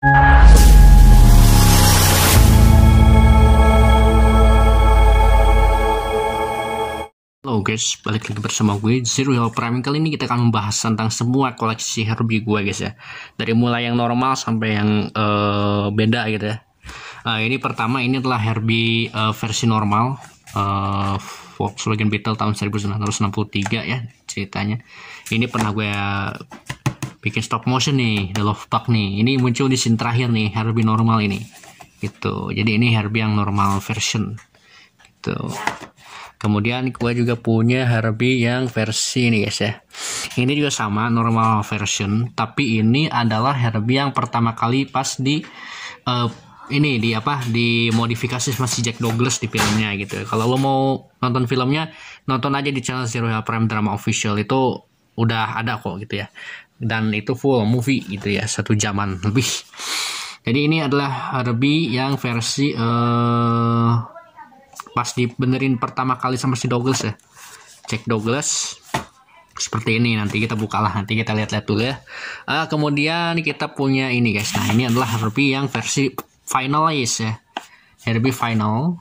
Halo guys, balik lagi bersama gue Zero Hero Prime. Kali ini kita akan membahas tentang semua koleksi Herbie gue guys ya. Dari mulai yang normal sampai yang beda gitu ya. Ini pertama, ini adalah Herbie versi normal, Volkswagen Beetle tahun 1963 ya ceritanya. Ini pernah gue bikin stop motion nih, The Love Bug nih. Ini muncul di scene terakhir nih, Herbie normal ini gitu. Jadi ini Herbie yang normal version gitu. Kemudian gue juga punya Herbie yang versi ini guys ya. Ini juga sama, normal version, tapi ini adalah Herbie yang pertama kali pas di ini di modifikasi sama si Jack Douglas di filmnya gitu. Kalau lo mau nonton filmnya, nonton aja di channel Zero Hero Prime Drama Official, itu udah ada kok gitu ya. Dan itu full movie gitu ya, 1 jaman lebih. Jadi ini adalah Herbie yang versi pas dibenerin pertama kali sama si Douglas ya, Jack Douglas, seperti ini. Nanti kita buka lah, nanti kita lihat-lihat dulu ya. Kemudian kita punya ini guys. Nah ini adalah Herbie yang versi finalize ya, Herbie final,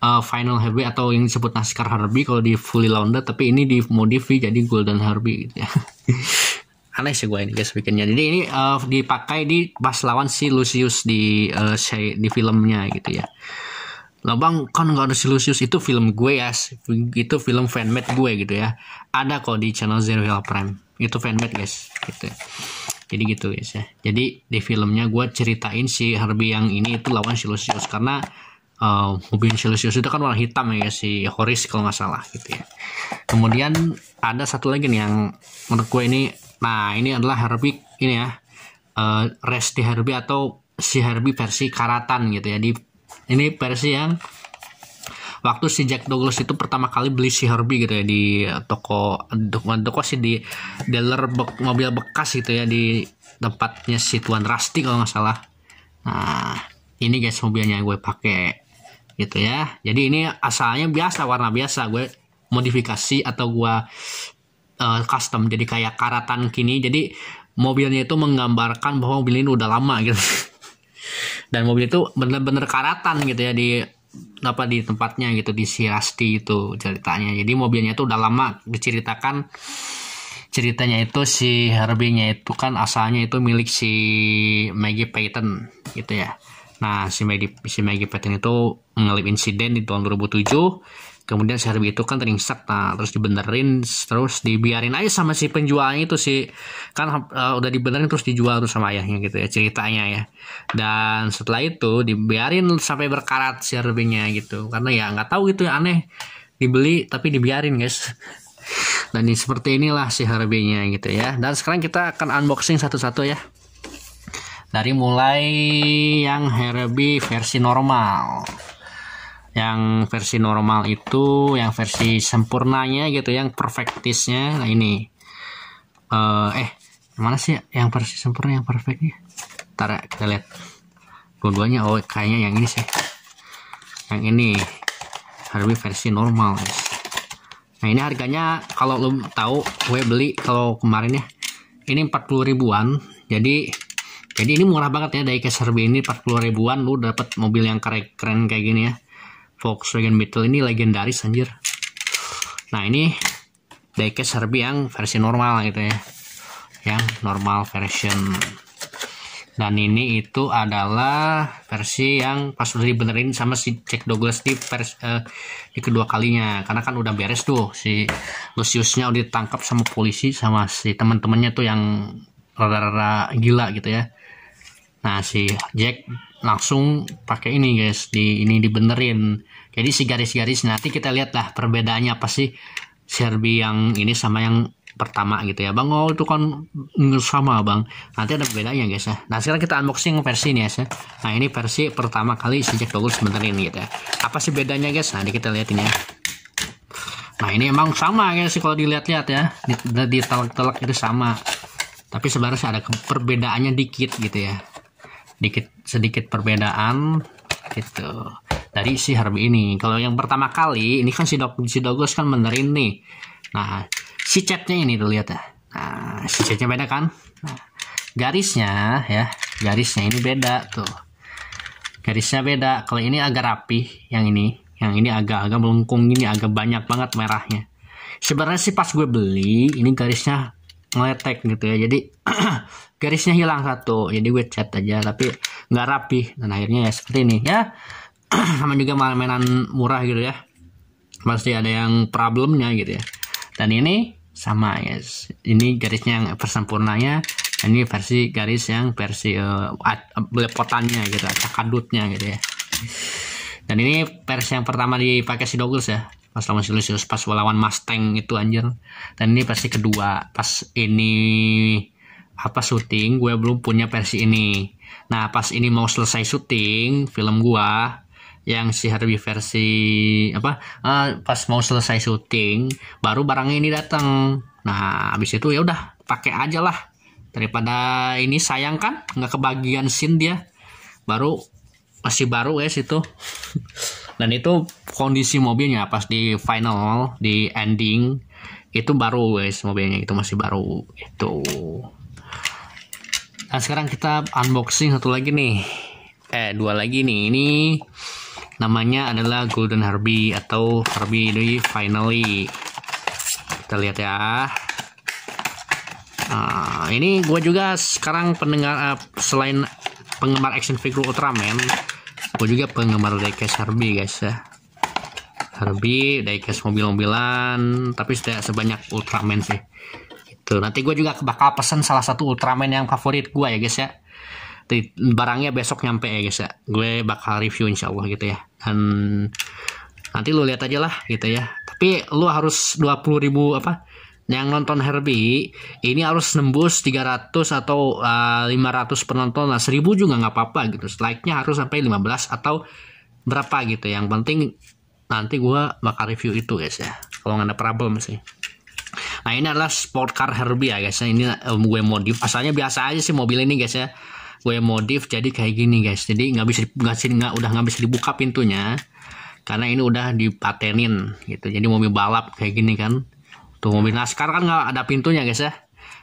final Herbie atau yang disebut NASCAR Herbie kalau di fully loaded, tapi ini dimodif jadi Golden Herbie gitu ya. Aneh sih gue ini guys bikinnya. Jadi ini dipakai di pas lawan si Lucius di filmnya gitu ya. Lah bang, kan nggak ada si Lucius, itu film gue ya, itu film fanmade gue gitu ya. Ada kok di channel Zero Hero Prime, itu fanmade guys gitu. Jadi gitu guys ya. Jadi di filmnya gue ceritain si Herbie yang ini itu lawan si Lucius, karena mobil si Lucius itu kan warna hitam ya, si Horace kalau nggak salah gitu ya. Kemudian ada satu lagi nih yang menurut gue ini, nah ini adalah Herbie ini ya, Rusty Herbie atau si Herbie versi karatan gitu ya. Ini versi yang waktu si Jack Douglas itu pertama kali beli si Herbie gitu ya di toko sih, di dealer mobil bekas gitu ya, di tempatnya si Tuan Rusty kalau nggak salah. Nah ini guys mobilnya gue pakai gitu ya. Jadi ini asalnya biasa, warna biasa, gue modifikasi atau gue custom jadi kayak karatan kini. Jadi mobilnya itu menggambarkan bahwa mobil ini udah lama gitu. Dan mobil itu bener-bener karatan gitu ya di tempatnya gitu, di si Rusty itu ceritanya. Jadi mobilnya itu udah lama diceritakan. Ceritanya itu si Herbie-nya itu kan asalnya itu milik si Maggie Payton gitu ya. Nah si Maggie Payton itu mengalami insiden di tahun 2007. Kemudian si Herbie itu kan teringsek, nah terus dibenerin, terus dibiarin aja sama si penjualnya itu, kan udah dibenerin terus dijual tuh sama ayahnya gitu ya ceritanya ya. Dan setelah itu dibiarin sampai berkarat si Herbie-nya gitu, karena ya nggak tahu gitu ya, aneh, dibeli tapi dibiarin guys. Dan seperti inilah si Herbie-nya gitu ya. Dan sekarang kita akan unboxing satu-satu ya, dari mulai yang Herbie versi normal. Yang versi normal itu yang versi sempurnanya gitu, yang perfectisnya. Nah ini mana sih yang versi sempurna, yang perfectnya? Ntar ya, kita lihat dua-duanya. Oh kayaknya yang ini sih, yang ini Herbie versi normal guys. Nah ini harganya kalau lo tahu, gue beli kalau kemarin ya ini 40 ribuan. Jadi ini murah banget ya, diecast Herbie ini 40 ribuan lu dapat mobil yang keren kayak gini ya. Volkswagen Beetle ini legendaris anjir. Nah ini diecast Herbie yang versi normal gitu ya, yang normal version. Dan ini itu adalah versi yang pas udah dibenerin sama si Jack Douglas di kedua kalinya, karena kan udah beres tuh si Luciusnya udah ditangkap sama polisi sama si teman-temannya tuh yang rada-rada gila gitu ya. Nah si Jack langsung pakai ini guys, ini dibenerin. Jadi si garis-garis nanti kita lihat lah perbedaannya apa sih si Herbie yang ini sama yang pertama gitu ya bang. Oh itu kan sama bang, nanti ada bedanya guys ya. Nah sekarang kita unboxing versi ini ya. Nah ini versi pertama kali si Jack Douglas benerin gitu ya. Apa sih bedanya guys? Nanti kita lihat ini ya. Nah ini emang sama guys kalau dilihat-lihat ya, di telak-telak itu sama, tapi sebenarnya ada perbedaannya dikit gitu ya, sedikit perbedaan gitu dari si Herbie ini. Kalau yang pertama kali ini kan si Douglas kan benerin nih. Nah si catnya ini tuh lihat ya. Nah si catnya beda kan. Nah, garisnya ya, garisnya ini beda tuh, garisnya beda. Kalau ini agak rapi, yang ini agak-agak melengkung gini, agak banyak banget merahnya. Sebenarnya sih pas gue beli ini garisnya ngeletek gitu ya, jadi garisnya hilang satu, jadi gue cat aja tapi nggak rapi, dan akhirnya ya seperti ini ya. Sama juga mainan murah gitu ya, pasti ada yang problemnya gitu ya. Dan ini sama ya, ini garisnya yang sempurnanya, ini versi garis yang versi belepotannya gitu, acak kadutnya gitu ya. Dan ini versi yang pertama dipakai si Douglas ya, pas lawan Silesius, pas lawan Mustang itu anjir. Dan ini versi kedua, pas ini syuting gue belum punya versi ini. Nah pas ini mau selesai syuting film gua yang si Herbie versi pas mau selesai syuting baru barangnya ini datang. Nah habis itu ya udah pakai aja lah, daripada ini sayang kan nggak kebagian scene dia, masih baru guys itu. Dan itu kondisi mobilnya pas di final, di ending itu baru guys, mobilnya itu masih baru itu. Nah sekarang kita unboxing satu lagi nih, dua lagi nih. Ini namanya adalah Golden Herbie atau Herbie the Finally. Kita lihat ya. Nah, ini gue juga sekarang pendengar, selain penggemar action figure Ultraman, gue juga penggemar diecast Herbie guys ya. Herbie diecast mobil-mobilan, tapi tidak sebanyak Ultraman sih. Itu nanti gue juga bakal pesen salah satu Ultraman yang favorit gue ya guys ya. Barangnya besok nyampe ya guys ya, gue bakal review insyaallah gitu ya. Dan nanti lu lihat aja lah gitu ya, tapi lu harus 20.000 yang nonton Herbie ini harus nembus 300 atau 500 penonton. Nah 1000 juga nggak apa-apa gitu, like-nya harus sampai 15 atau berapa gitu. Yang penting nanti gue bakal review itu guys ya, kalau nggak ada problem sih. Nah ini adalah sport car Herbie ya guys ya. Ini gue modif, asalnya biasa aja sih mobil ini guys ya, gue modif jadi kayak gini guys. Jadi udah nggak bisa dibuka pintunya karena ini udah dipatenin gitu. Jadi mobil balap kayak gini kan, tuh mobil NASCAR kan nggak ada pintunya guys ya.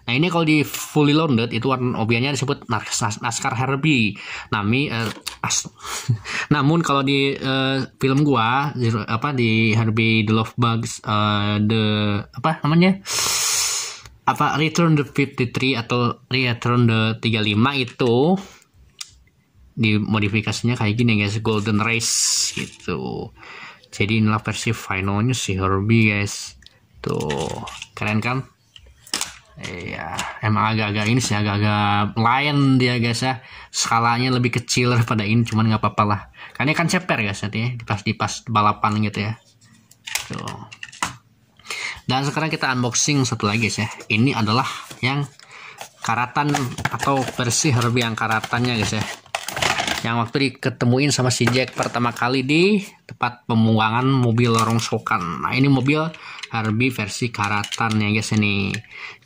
Nah ini kalau di fully loaded itu mobilnya disebut NASCAR Herbie. Namun kalau di film gua di Herbie the Love Bugs, Return the 53 atau Return the 35 itu dimodifikasinya kayak gini guys, Golden Race gitu. Jadi inilah versi finalnya si Herbie guys. Tuh keren kan? Iya, emang agak-agak ini sih, agak-agak lain dia guys ya. Skalanya lebih kecil daripada ini, cuman nggak apa-apa lah. Karena kan ceper guys nanti ya, pas balapan gitu ya. Tuh. Dan sekarang kita unboxing satu lagi guys ya. Ini adalah yang karatan atau versi Herbie yang karatannya guys ya. Yang waktu diketemuin sama si Jack pertama kali di tempat pembuangan mobil rongsokan. Nah ini mobil Herbie versi karatan ya guys ini.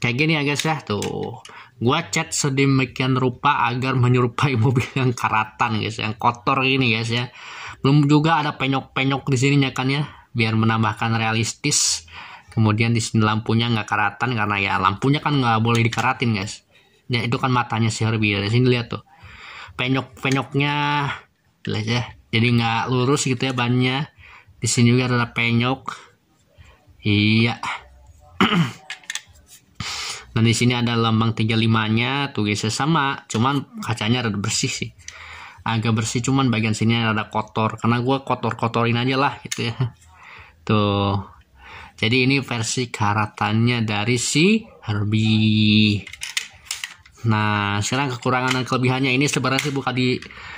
Kayak gini ya guys ya tuh. Gua cat sedemikian rupa agar menyerupai mobil yang karatan guys, yang kotor gini guys ya. Belum juga ada penyok-penyok di sininya kan ya, biar menambahkan realistis. Kemudian di sini lampunya nggak karatan karena ya lampunya kan nggak boleh dikaratin guys. Ya itu kan matanya si Herbie. Dari sini lihat tuh. Penyok-penyoknya lihat ya. Jadi nggak lurus gitu ya bannya. Di sini juga ada penyok. Iya. Dan di sini ada lambang 35-nya tuh guys sama, cuman kacanya rada bersih sih. Agak bersih, cuman bagian sini rada kotor karena gua kotor-kotorin aja lah gitu ya. Tuh. Jadi ini versi karatannya dari si Herbie. Nah, sekarang kekurangan dan kelebihannya ini sebenarnya sih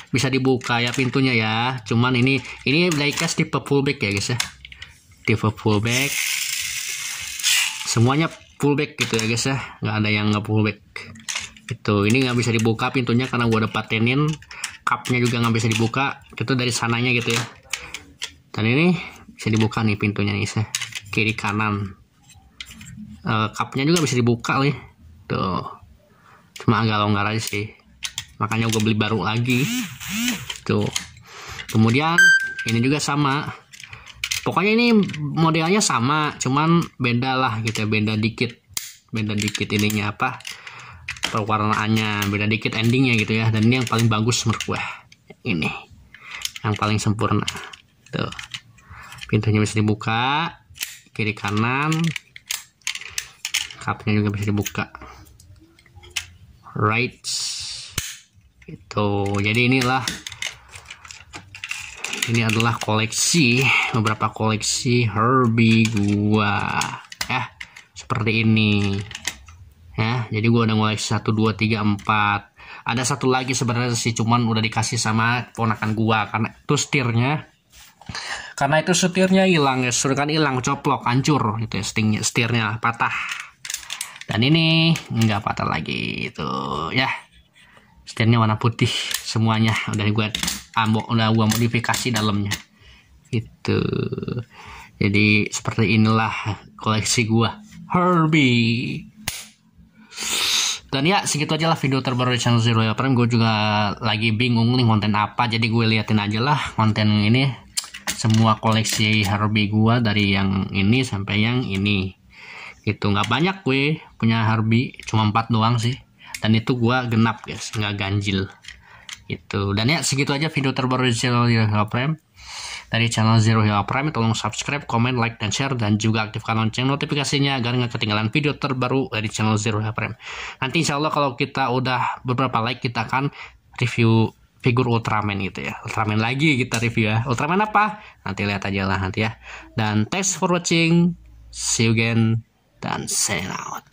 bisa dibuka ya pintunya ya. Cuman ini diecast tipe fullback ya guys ya. Tipe fullback. Semuanya fullback gitu ya guys ya. Nggak ada yang nggak fullback. Itu ini nggak bisa dibuka pintunya karena gua udah patenin. Cupnya juga nggak bisa dibuka. Itu dari sananya gitu ya. Dan ini bisa dibuka nih pintunya nih guys ya. Kiri kanan. Cupnya juga bisa dibuka nih. Tuh. Cuma agak longgar aja sih, makanya gue beli baru lagi tuh. Kemudian ini juga sama, pokoknya ini modelnya sama, cuman beda lah gitu, beda dikit ininya pewarnaannya beda dikit endingnya gitu ya. Dan ini yang paling bagus menurut gue, ini yang paling sempurna tuh. Pintunya bisa dibuka kiri kanan, cupnya juga bisa dibuka, right itu. Jadi ini adalah beberapa koleksi Herbie gua ya, seperti ini ya. Jadi gua udah ngoleksi 1 2 3 4. Ada satu lagi sebenarnya sih, cuman udah dikasih sama ponakan gua karena itu setirnya hilang ya, kan hilang, coplok, hancur itu ya, setirnya patah. Dan ini nggak patah lagi itu ya. Setirnya warna putih semuanya, udah gua modifikasi dalamnya itu. Jadi seperti inilah koleksi gua Herbie. Dan ya segitu aja lah video terbaru di channel Zero Hero Prime. Gue juga lagi bingung nih konten apa, jadi gue liatin aja lah konten ini, semua koleksi Herbie gue dari yang ini sampai yang ini gitu. Nggak banyak gue punya Herbie, cuma 4 doang sih, dan itu gue genap guys, nggak ganjil gitu. Dan ya segitu aja video terbaru di channel Zero Hero Prime. Dari channel Zero Hero Prime, tolong subscribe, komen, like, dan share, dan juga aktifkan lonceng notifikasinya agar nggak ketinggalan video terbaru dari channel Zero Hero Prime. Nanti insya Allah kalau kita udah beberapa like, kita akan review figur Ultraman gitu ya. Ultraman lagi kita review ya. Ultraman apa? Nanti lihat aja lah nanti ya. Dan thanks for watching, see you again, dan sign out.